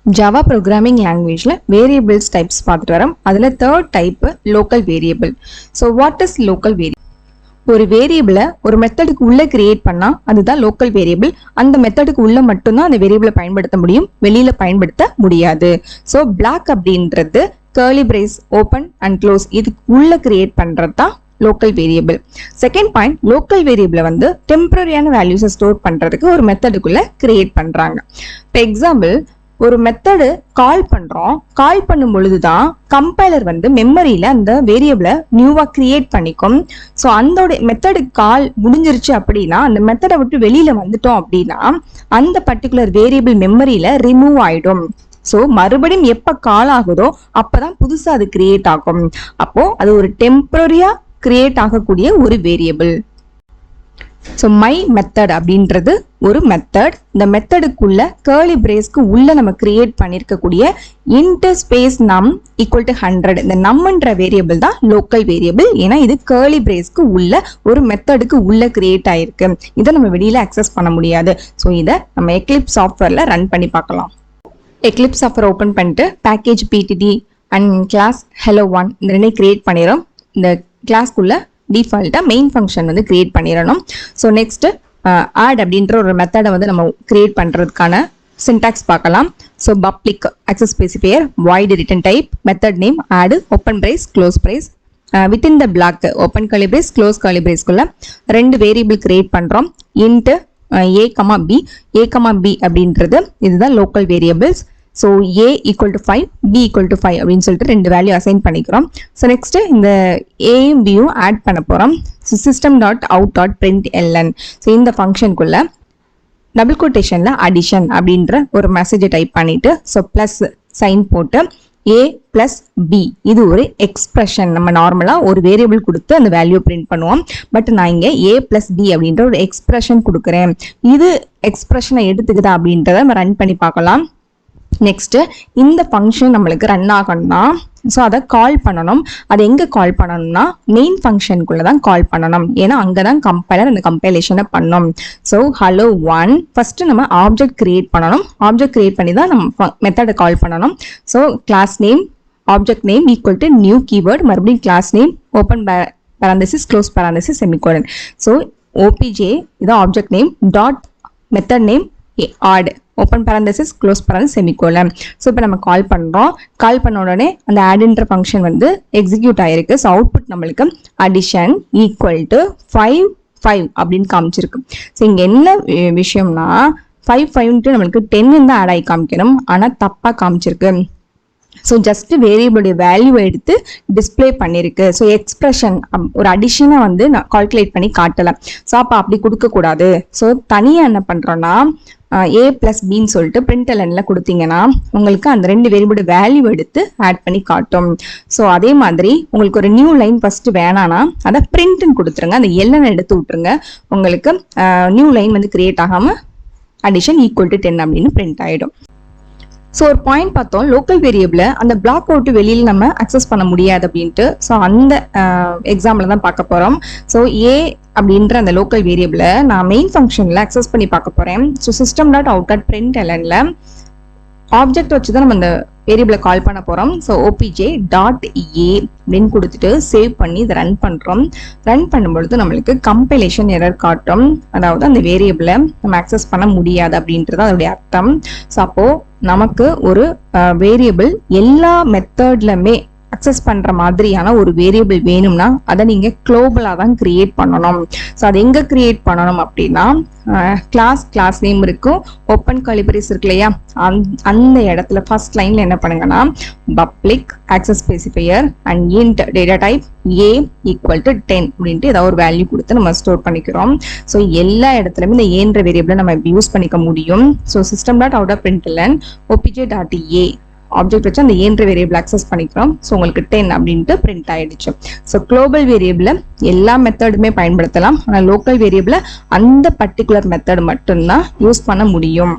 Java programming language variables types பார்த்துட்டு வரோம். அதுல third type local variable. So what is local variable? ஒரு வேரியபிளை ஒரு மெத்தடுக்கு உள்ள கிரியேட் பண்ணா அதுதான் லோக்கல் வேரியபிள். அந்த மெத்தடுக்கு உள்ள மட்டும்தான் அந்த வேரியபிளை பயன்படுத்த முடியும், வெளியில பயன்படுத்த முடியாது. ஸோ பிளாக் அப்படின்றது curly brace open and close இதுக்கு உள்ள கிரியேட் பண்றது தான் local variable. Second point, local வேரியபிளை வந்து டெம்பரரியான வேல்யூஸை ஸ்டோர் பண்றதுக்கு ஒரு மெத்தடுக்குள்ள கிரியேட் பண்றாங்க. இப்போ எக்ஸாம்பிள், ஒரு மெத்தடு கால் பண்றோம், கால் பண்ணும் பொழுதுதான் கம்பைலர் வந்து மெமரியில அந்த வேரியபிளை நியூவா கிரியேட் பண்ணிக்கும். ஸோ அந்த மெத்தடு கால் முடிஞ்சிருச்சு அப்படின்னா அந்த மெத்தடை விட்டு வெளியில வந்துட்டோம் அப்படின்னா அந்த பர்டிகுலர் வேரியபிள் மெமரியில ரிமூவ் ஆயிடும். ஸோ மறுபடியும் எப்ப கால் ஆகுதோ அப்பதான் புதுசா அது கிரியேட் ஆகும். அப்போ அது ஒரு டெம்பரரியா கிரியேட் ஆகக்கூடிய ஒரு வேரியபிள். ஸோ மை மெத்தட் அப்படின்றது ஒரு மெத்தட். இந்த மெத்தடுக்குள்ள கர்லி பிரேஸ்க்கு உள்ள நம்ம கிரியேட் பண்ணிருக்கக்கூடிய இன்டர் ஸ்பேஸ் நம் ஈக்குவல் டு 100 இந்த நம்மன்ற வேரியபிள் தான் லோக்கல் வேரியபிள். ஏன்னா இது கர்லி பிரேஸ்க்கு உள்ள ஒரு மெத்தடுக்கு உள்ள கிரியேட் ஆயிருக்கு. இதை நம்ம வெளியில அக்சஸ் பண்ண முடியாது. ஸோ இதை நம்ம எக்லிப்ஸ் சாஃப்ட்வேர்ல ரன் பண்ணி பார்க்கலாம். எக்லிப்ஸ் சாஃப்ட்வேர் ஓப்பன் பண்ணிட்டு பேக்கேஜ் பிடிடி அண்ட் கிளாஸ் hello1 இந்த ரெண்டையும் கிரியேட் பண்ணிடுறோம். இந்த கிளாஸ்க்குள்ள டிஃபால்ட்டா மெயின் ஃபங்க்ஷன் வந்து கிரியேட் பண்ணிடணும். ஸோ நெக்ஸ்ட் ஆட் அப்படின்ற ஒரு மெத்தடை வந்து நம்ம கிரியேட் பண்றதுக்கான சின்டாக்ஸ் பார்க்கலாம். So public access specifier void return type method name add open brace close brace within the block open curly brace close curly பிரேஸ்க்குள்ள ரெண்டு வேரியபிள் கிரியேட் பண்றோம். இன்ட் a, b அப்படின்றது இதுதான் local variables. So a equal to 5 b equal to 5 அப்படின்னு சொல்லிட்டு ரெண்டு value assign பண்ணிக்கிறோம். So next இந்த ஏயும் பியும் ஆட் பண்ண போகிறோம். So system dot out dot println. So இந்த ஃபங்க்ஷனுக்குள்ள டபுள் கோட்டேஷன்ல அடிஷன் அப்படின்ற ஒரு மெசேஜை டைப் பண்ணிட்டு ஸோ பிளஸ் சைன் போட்டு a பிளஸ் பி இது ஒரு எக்ஸ்பிரஷன். நம்ம நார்மலாக ஒரு வேரியபிள் கொடுத்து அந்த வேல்யூ பிரிண்ட் பண்ணுவோம். பட் நான் இங்கே a பிளஸ் பி அப்படின்ற ஒரு எக்ஸ்பிரஷன் கொடுக்குறேன். இது எக்ஸ்பிரஷனை எடுத்துக்குதா அப்படின்றத நம்ம ரன் பண்ணி பார்க்கலாம். நெக்ஸ்ட் இந்த ஃபங்க்ஷன் நம்மளுக்கு ரன் ஆகணும்னா ஸோ அதை கால் பண்ணணும். அதை எங்கே கால் பண்ணணும்னா மெயின் ஃபங்க்ஷனுக்குள்ள தான் கால் பண்ணணும். ஏன்னா அங்கே தான் கம்பைலர் அந்த கம்பைலேஷனை பண்ணணும். ஸோ hello1 ஃபர்ஸ்ட் நம்ம ஆப்ஜெக்ட் கிரியேட் பண்ணணும். ஆப்ஜெக்ட் கிரியேட் பண்ணி தான் நம்ம மெத்தடை கால் பண்ணணும். So class name object name equal to new keyword மறுபடியும் class name open parenthesis close parenthesis semicolon. So OBJ இது object name dot method name add open parenthesis close parenthesis semicolon. So இப்போ நம்ம call பண்ணுறோம். Call பண்ண உடனே அந்த ஆட்ன்ற function வந்து எக்ஸிக்யூட் ஆயிருக்கு. ஸோ அவுட்புட் நம்மளுக்கு அடிஷன் ஈக்குவல் டு 5 அப்படின்னு காமிச்சிருக்கு. ஸோ இங்கே என்ன விஷயம்னா 5 நம்மளுக்கு 10 தான் ஆட் ஆகி காமிக்கணும். ஆனால் தப்பாக காமிச்சிருக்கு. ஸோ ஜஸ்ட் வேரியபிளுடைய வேல்யூவை எடுத்து டிஸ்பிளே பண்ணிருக்கு. ஸோ எக்ஸ்பிரஷன் ஒரு அடிஷனை வந்து நான் கால்குலேட் பண்ணி காட்டலை. ஸோ அப்போ அப்படி கொடுக்கக்கூடாது. ஸோ தனியாக என்ன பண்ணுறோன்னா a பிளஸ் பின்னு சொல்லிட்டு பிரிண்ட் எல்என்ல கொடுத்தீங்கன்னா உங்களுக்கு அந்த ரெண்டு வேரியபிள் வேல்யூ எடுத்து ஆட் பண்ணி காட்டும். ஸோ அதே மாதிரி உங்களுக்கு ஒரு நியூ லைன் ஃபர்ஸ்ட் வேணான்னா அதை பிரிண்ட்னு கொடுத்துருங்க. அந்த எல்என் எடுத்து விட்டுருங்க. உங்களுக்கு நியூ லைன் வந்து கிரியேட் ஆகாமல் அடிஷன் ஈக்குவல் டு 10 அப்படின்னு பிரிண்ட் ஆகிடும். ஸோ ஒரு பாயிண்ட் பார்த்தோம், லோக்கல் வேரியபிளை அந்த பிளாக் அவுட் வெளியில் நம்ம அக்சஸ் பண்ண முடியாது அப்படின்ட்டு. ஸோ அந்த எக்ஸாம்பிள் தான் பார்க்க போகிறோம். ஸோ ஏ அப்படின்ற அந்த லோக்கல் வேரியபிளை நான் மெயின் ஃபங்க்ஷனில் அக்சஸ் பண்ணி பார்க்க போகிறேன். So system dot out dot print எல்என்ல ஆப்ஜெக்ட் வச்சு தான் நம்ம அந்த வேரியபிளை கால் பண்ண போகிறோம். ஸோ ஓபிஜே டாட் ஏ அப்படின்னு கொடுத்துட்டு சேவ் பண்ணி இதை ரன் பண்ணுறோம். ரன் பண்ணும்பொழுது நம்மளுக்கு கம்பைலேஷன் எரர் காட்டும். அதாவது அந்த வேரியபிளை நம்ம அக்சஸ் பண்ண முடியாது அப்படின்றது அதோடைய அர்த்தம். ஸோ அப்போது நமக்கு ஒரு வேரியபிள் எல்லா மெத்தட்லுமே அக்சஸ் பண்ற மாதிரியான ஒரு வேரியபிள் வேணும்னா அதை நீங்க குளோபலா தான் கிரியேட் பண்ணணும். ஸோ அதை எங்க கிரியேட் பண்ணணும் அப்படின்னா கிளாஸ் நேம் இருக்கும், ஓப்பன் கர்லி பிரேஸ் இருக்கு இல்லையா, அந்த இடத்துல ஃபர்ஸ்ட் லைன்ல என்ன பண்ணுங்கன்னா public access specifier and int data type a equal to 10 அப்படின்ட்டு ஏதாவது ஒரு வேல்யூ கொடுத்து நம்ம ஸ்டோர் பண்ணிக்கிறோம். ஸோ எல்லா இடத்துலையுமே இந்த ஏன்ற வேரியபிளை நம்ம யூஸ் பண்ணிக்க முடியும். So system dot out of println OBJ dot A object வச்சு அந்த ஏன்ற வேரியபிள் அக்சஸ் பண்ணிக்கிறோம். ஸோ உங்களுக்கு 10 அப்படின்ட்டு பிரிண்ட் ஆயிடுச்சு. ஸோ குளோபல் வேரியபிளை எல்லா மெத்தடுமே பயன்படுத்தலாம். ஆனால் லோக்கல் வேரியபிளை அந்த பர்டிகுலர் மெத்தட் மட்டும்தான் யூஸ் பண்ண முடியும்.